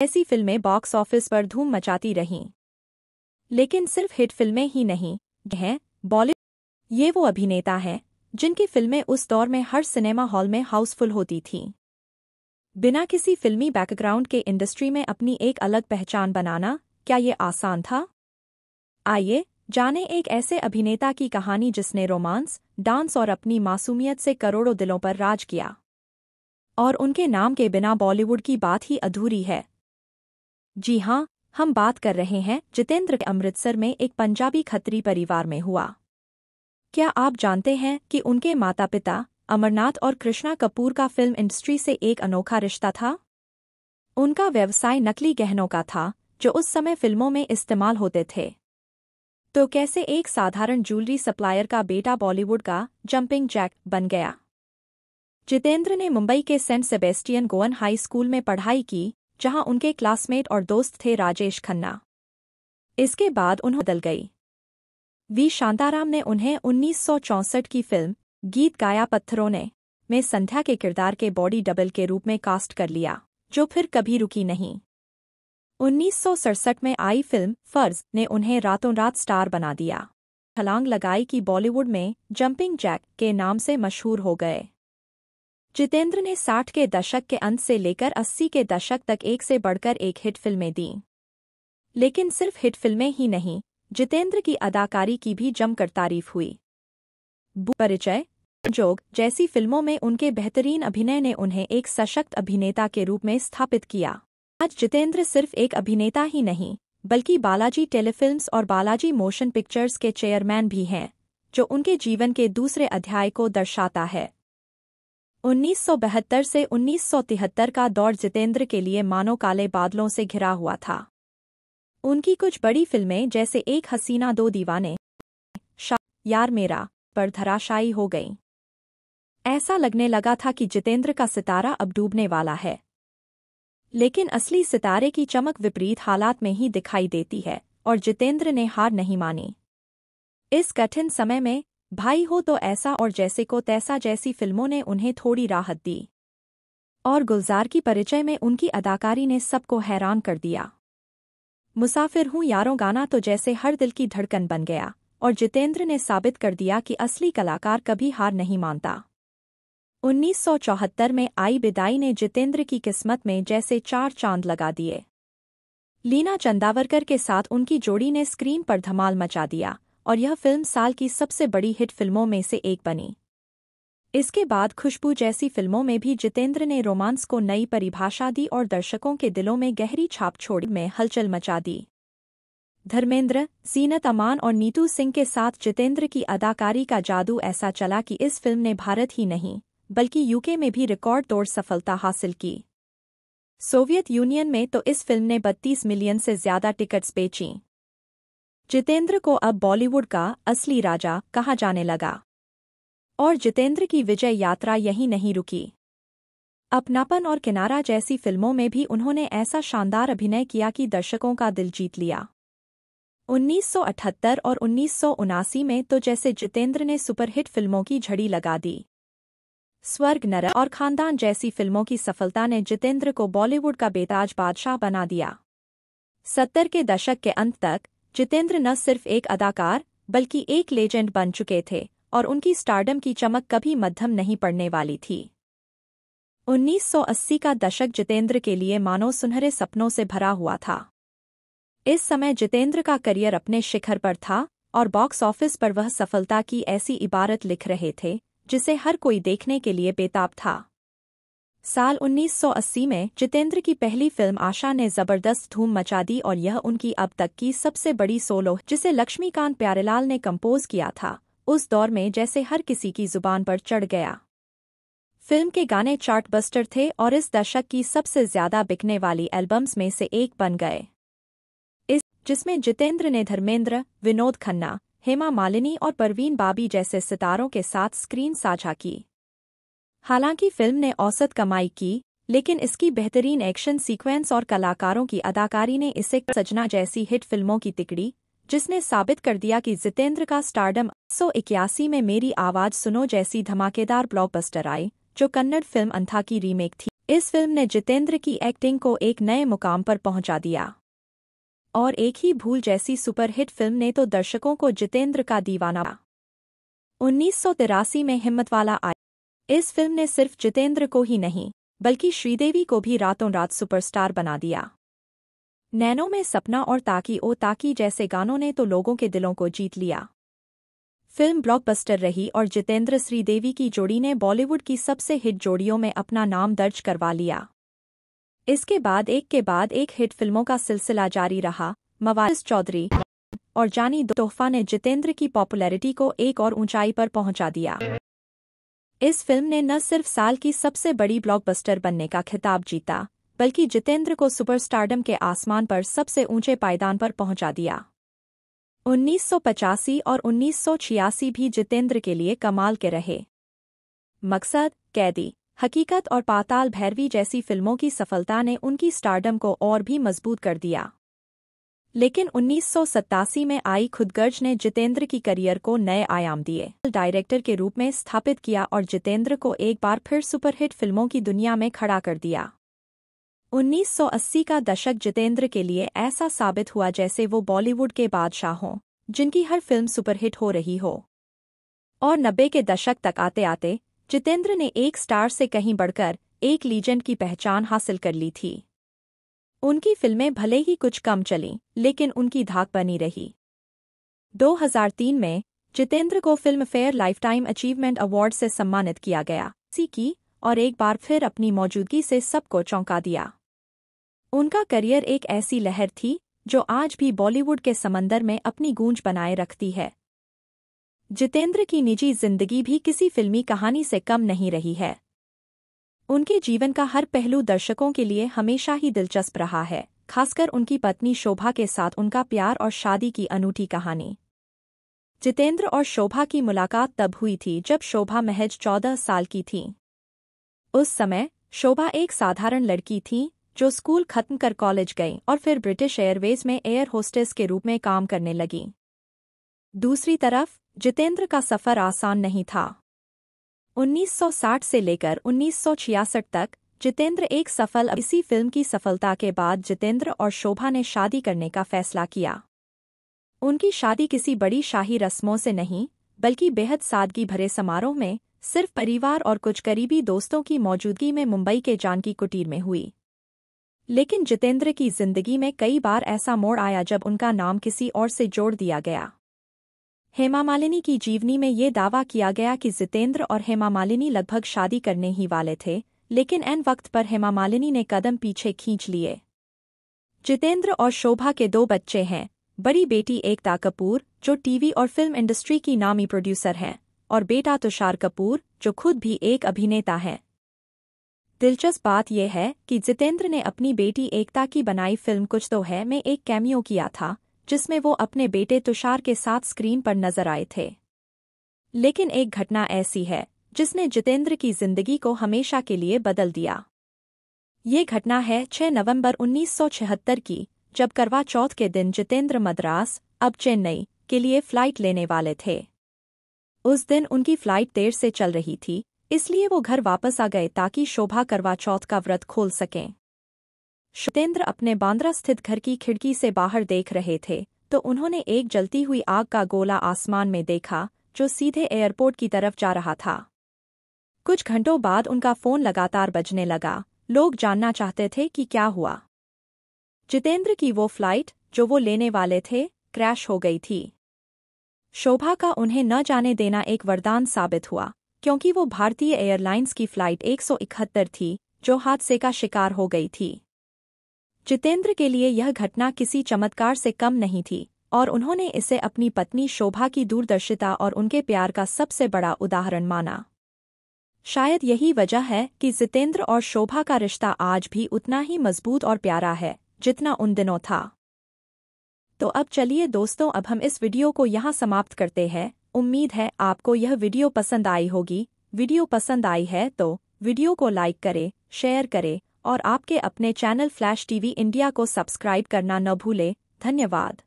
ऐसी फिल्में box office पर धूम मचाती रहीं। लेकिन सिर्फ हिट फिल्में ही नहीं हैं बॉलीवुड। ये वो अभिनेता हैं जिनकी फिल्में उस दौर में हर सिनेमा हॉल में हाउसफुल होती थीं। बिना किसी फिल्मी बैकग्राउंड के इंडस्ट्री में अपनी एक अलग पहचान बनाना, क्या ये आसान था? आइए जानें एक ऐसे अभिनेता की कहानी जिसने रोमांस, डांस और अपनी मासूमियत से करोड़ों दिलों पर राज किया। और उनके नाम के बिना बॉलीवुड की बात ही अधूरी है। जी हाँ, हम बात कर रहे हैं जितेंद्र के। अमृतसर में एक पंजाबी खत्री परिवार में हुआ। क्या आप जानते हैं कि उनके माता पिता अमरनाथ और कृष्णा कपूर का फिल्म इंडस्ट्री से एक अनोखा रिश्ता था? उनका व्यवसाय नकली गहनों का था जो उस समय फिल्मों में इस्तेमाल होते थे। तो कैसे एक साधारण ज्वेलरी सप्लायर का बेटा बॉलीवुड का जंपिंग जैक बन गया? जितेंद्र ने मुंबई के Saint Sebastian Goan High School में पढ़ाई की, जहां उनके क्लासमेट और दोस्त थे राजेश खन्ना। इसके बाद उन्हें बदल गई। वी शांताराम ने उन्हें 1964 की फिल्म गीत गाया पत्थरों ने में संध्या के किरदार के बॉडी डबल के रूप में कास्ट कर लिया, जो फिर कभी रुकी नहीं। 1967 में आई फिल्म फर्ज ने उन्हें रातों रात स्टार बना दिया। छलांग लगाई कि बॉलीवुड में जंपिंग जैक के नाम से मशहूर हो गए। जितेंद्र ने 60 के दशक के अंत से लेकर 80 के दशक तक एक से बढ़कर एक हिट फिल्में दीं। लेकिन सिर्फ हिट फिल्में ही नहीं, जितेंद्र की अदाकारी की भी जमकर तारीफ हुई। परिचय जोग जैसी फिल्मों में उनके बेहतरीन अभिनय ने उन्हें एक सशक्त अभिनेता के रूप में स्थापित किया। आज जितेंद्र सिर्फ एक अभिनेता ही नहीं, बल्कि बालाजी टेलीफिल्म्स और बालाजी मोशन पिक्चर्स के चेयरमैन भी हैं, जो उनके जीवन के दूसरे अध्याय को दर्शाता है। 1972 से 1973 का दौर जितेंद्र के लिए मानो काले बादलों से घिरा हुआ था। उनकी कुछ बड़ी फिल्में जैसे एक हसीना दो दीवाने, यार मेरा पर धराशायी हो गईं। ऐसा लगने लगा था कि जितेंद्र का सितारा अब डूबने वाला है। लेकिन असली सितारे की चमक विपरीत हालात में ही दिखाई देती है, और जितेंद्र ने हार नहीं मानी। इस कठिन समय में भाई हो तो ऐसा और जैसे को तैसा जैसी फिल्मों ने उन्हें थोड़ी राहत दी। और गुलजार की परिचय में उनकी अदाकारी ने सबको हैरान कर दिया। मुसाफिर हूँ यारों गाना तो जैसे हर दिल की धड़कन बन गया, और जितेंद्र ने साबित कर दिया कि असली कलाकार कभी हार नहीं मानता। 1974 में आई बिदाई ने जितेंद्र की किस्मत में जैसे चार चांद लगा दिए। लीना चंदावरकर के साथ उनकी जोड़ी ने स्क्रीन पर धमाल मचा दिया, और यह फिल्म साल की सबसे बड़ी हिट फिल्मों में से एक बनी। इसके बाद खुशबू जैसी फिल्मों में भी जितेंद्र ने रोमांस को नई परिभाषा दी और दर्शकों के दिलों में गहरी छाप छोड़ी, में हलचल मचा दी। धर्मेंद्र, जीनत अमान और नीतू सिंह के साथ जितेंद्र की अदाकारी का जादू ऐसा चला कि इस फिल्म ने भारत ही नहीं बल्कि यूके में भी रिकॉर्ड तोड़ सफलता हासिल की। सोवियत यूनियन में तो इस फिल्म ने 32 मिलियन से ज्यादा टिकट्स बेचीं। जितेंद्र को अब बॉलीवुड का असली राजा कहा जाने लगा। और जितेंद्र की विजय यात्रा यहीं नहीं रुकी। अपनापन और किनारा जैसी फिल्मों में भी उन्होंने ऐसा शानदार अभिनय किया कि दर्शकों का दिल जीत लिया। 1978 और 1979 में तो जैसे जितेंद्र ने सुपरहिट फिल्मों की झड़ी लगा दी। स्वर्ग नरक और खानदान जैसी फिल्मों की सफलता ने जितेंद्र को बॉलीवुड का बेताज बादशाह बना दिया। 70 के दशक के अंत तक जितेंद्र न सिर्फ एक अदाकार बल्कि एक लेजेंड बन चुके थे, और उनकी स्टारडम की चमक कभी मद्धम नहीं पड़ने वाली थी। 1980 का दशक जितेंद्र के लिए मानो सुनहरे सपनों से भरा हुआ था। इस समय जितेंद्र का करियर अपने शिखर पर था, और बॉक्स ऑफिस पर वह सफलता की ऐसी इबारत लिख रहे थे जिसे हर कोई देखने के लिए बेताब था। साल 1980 में जितेंद्र की पहली फिल्म आशा ने जबरदस्त धूम मचा दी, और यह उनकी अब तक की सबसे बड़ी सोलो, जिसे लक्ष्मीकांत प्यारेलाल ने कंपोज किया था, उस दौर में जैसे हर किसी की जुबान पर चढ़ गया। फिल्म के गाने चार्टबस्टर थे और इस दशक की सबसे ज्यादा बिकने वाली एल्बम्स में से एक बन गए। जिसमें जितेंद्र ने धर्मेंद्र, विनोद खन्ना, हेमा मालिनी और परवीन बाबी जैसे सितारों के साथ स्क्रीन साझा की। हालांकि फिल्म ने औसत कमाई की, लेकिन इसकी बेहतरीन एक्शन सीक्वेंस और कलाकारों की अदाकारी ने इसे सजना जैसी हिट फिल्मों की तिकड़ी, जिसने साबित कर दिया कि जितेंद्र का स्टारडम। 1981 में मेरी आवाज सुनो जैसी धमाकेदार ब्लॉकबस्टर आई, जो कन्नड़ फिल्म अंथा की रीमेक थी। इस फिल्म ने जितेंद्र की एक्टिंग को एक नए मुकाम पर पहुंचा दिया। और एक ही भूल जैसी सुपरहिट फिल्म ने तो दर्शकों को जितेंद्र का दीवाना बना। 1983 में हिम्मतवाला आई। इस फिल्म ने सिर्फ जितेंद्र को ही नहीं बल्कि श्रीदेवी को भी रातों रात सुपरस्टार बना दिया। नैनो में सपना और ताकी ओ ताकी जैसे गानों ने तो लोगों के दिलों को जीत लिया। फिल्म ब्लॉकबस्टर रही और जितेंद्र श्रीदेवी की जोड़ी ने बॉलीवुड की सबसे हिट जोड़ियों में अपना नाम दर्ज करवा लिया। इसके बाद एक हिट फिल्मों का सिलसिला जारी रहा। मवारिस चौधरी और जानी दो तोहफा ने जितेंद्र की पॉपुलैरिटी को एक और ऊंचाई पर पहुंचा दिया। इस फिल्म ने न सिर्फ साल की सबसे बड़ी ब्लॉकबस्टर बनने का खिताब जीता बल्कि जितेंद्र को सुपरस्टारडम के आसमान पर सबसे ऊंचे पायदान पर पहुंचा दिया। 1985 और 1986 भी जितेंद्र के लिए कमाल के रहे। मकसद, कैदी, हकीकत और पाताल भैरवी जैसी फिल्मों की सफलता ने उनकी स्टारडम को और भी मजबूत कर दिया। लेकिन 1987 में आई खुदगर्ज ने जितेंद्र की करियर को नए आयाम दिए। डायरेक्टर के रूप में स्थापित किया और जितेंद्र को एक बार फिर सुपरहिट फिल्मों की दुनिया में खड़ा कर दिया। 1980 का दशक जितेंद्र के लिए ऐसा साबित हुआ जैसे वो बॉलीवुड के बादशाह हों, जिनकी हर फिल्म सुपरहिट हो रही हो। और 90 के दशक तक आते आते जितेंद्र ने एक स्टार से कहीं बढ़कर एक लीजेंड की पहचान हासिल कर ली थी। उनकी फिल्में भले ही कुछ कम चलीं, लेकिन उनकी धाक बनी रही। 2003 में जितेंद्र को film fair lifetime achievement award से सम्मानित किया गया की और एक बार फिर अपनी मौजूदगी से सबको चौंका दिया। उनका करियर एक ऐसी लहर थी जो आज भी बॉलीवुड के समंदर में अपनी गूंज बनाए रखती है। जितेंद्र की निजी जिंदगी भी किसी फिल्मी कहानी से कम नहीं रही है। उनके जीवन का हर पहलू दर्शकों के लिए हमेशा ही दिलचस्प रहा है, खासकर उनकी पत्नी शोभा के साथ उनका प्यार और शादी की अनूठी कहानी। जितेंद्र और शोभा की मुलाकात तब हुई थी जब शोभा महज 14 साल की थी। उस समय शोभा एक साधारण लड़की थी जो स्कूल खत्म कर कॉलेज गई और फिर ब्रिटिश एयरवेज में एयर होस्टेस के रूप में काम करने लगी। दूसरी तरफ जितेंद्र का सफर आसान नहीं था। 1960 से लेकर 1966 तक जितेंद्र एक सफल इसी फिल्म की सफलता के बाद जितेंद्र और शोभा ने शादी करने का फैसला किया। उनकी शादी किसी बड़ी शाही रस्मों से नहीं बल्कि बेहद सादगी भरे समारोह में सिर्फ परिवार और कुछ करीबी दोस्तों की मौजूदगी में मुंबई के जानकी कुटीर में हुई। लेकिन जितेंद्र की जिंदगी में कई बार ऐसा मोड़ आया जब उनका नाम किसी और से जोड़ दिया गया। हेमा मालिनी की जीवनी में ये दावा किया गया कि जितेंद्र और हेमा मालिनी लगभग शादी करने ही वाले थे, लेकिन ऐन वक्त पर हेमा मालिनी ने कदम पीछे खींच लिए। जितेंद्र और शोभा के 2 बच्चे हैं, बड़ी बेटी एकता कपूर जो टीवी और फिल्म इंडस्ट्री की नामी प्रोड्यूसर हैं, और बेटा तुषार कपूर जो खुद भी एक अभिनेता है। दिलचस्प बात यह है कि जितेंद्र ने अपनी बेटी एकता की बनाई फिल्म कुछ तो है में एक कैमियो किया था, जिसमें वो अपने बेटे तुषार के साथ स्क्रीन पर नजर आए थे। लेकिन एक घटना ऐसी है जिसने जितेंद्र की जिंदगी को हमेशा के लिए बदल दिया। ये घटना है 6 नवंबर 1976 की, जब करवा चौथ के दिन जितेंद्र मद्रास, अब चेन्नई, के लिए फ्लाइट लेने वाले थे। उस दिन उनकी फ्लाइट देर से चल रही थी, इसलिए वो घर वापस आ गए ताकि शोभा करवा चौथ का व्रत खोल सकें। जितेंद्र अपने बांद्रा स्थित घर की खिड़की से बाहर देख रहे थे तो उन्होंने एक जलती हुई आग का गोला आसमान में देखा जो सीधे एयरपोर्ट की तरफ जा रहा था। कुछ घंटों बाद उनका फोन लगातार बजने लगा। लोग जानना चाहते थे कि क्या हुआ। जितेंद्र की वो फ्लाइट जो वो लेने वाले थे क्रैश हो गई थी। शोभा का उन्हें न जाने देना एक वरदान साबित हुआ, क्योंकि वो भारतीय एयरलाइंस की फ्लाइट 171 थी जो हादसे का शिकार हो गई थी। जितेंद्र के लिए यह घटना किसी चमत्कार से कम नहीं थी और उन्होंने इसे अपनी पत्नी शोभा की दूरदर्शिता और उनके प्यार का सबसे बड़ा उदाहरण माना। शायद यही वजह है कि जितेंद्र और शोभा का रिश्ता आज भी उतना ही मजबूत और प्यारा है जितना उन दिनों था। तो अब चलिए दोस्तों, अब हम इस वीडियो को यहाँ समाप्त करते हैं। उम्मीद है आपको यह वीडियो पसंद आई होगी। वीडियो पसंद आई है तो वीडियो को लाइक करें, शेयर करें और आपके अपने चैनल फ्लैश टीवी इंडिया को सब्सक्राइब करना न भूलें। धन्यवाद।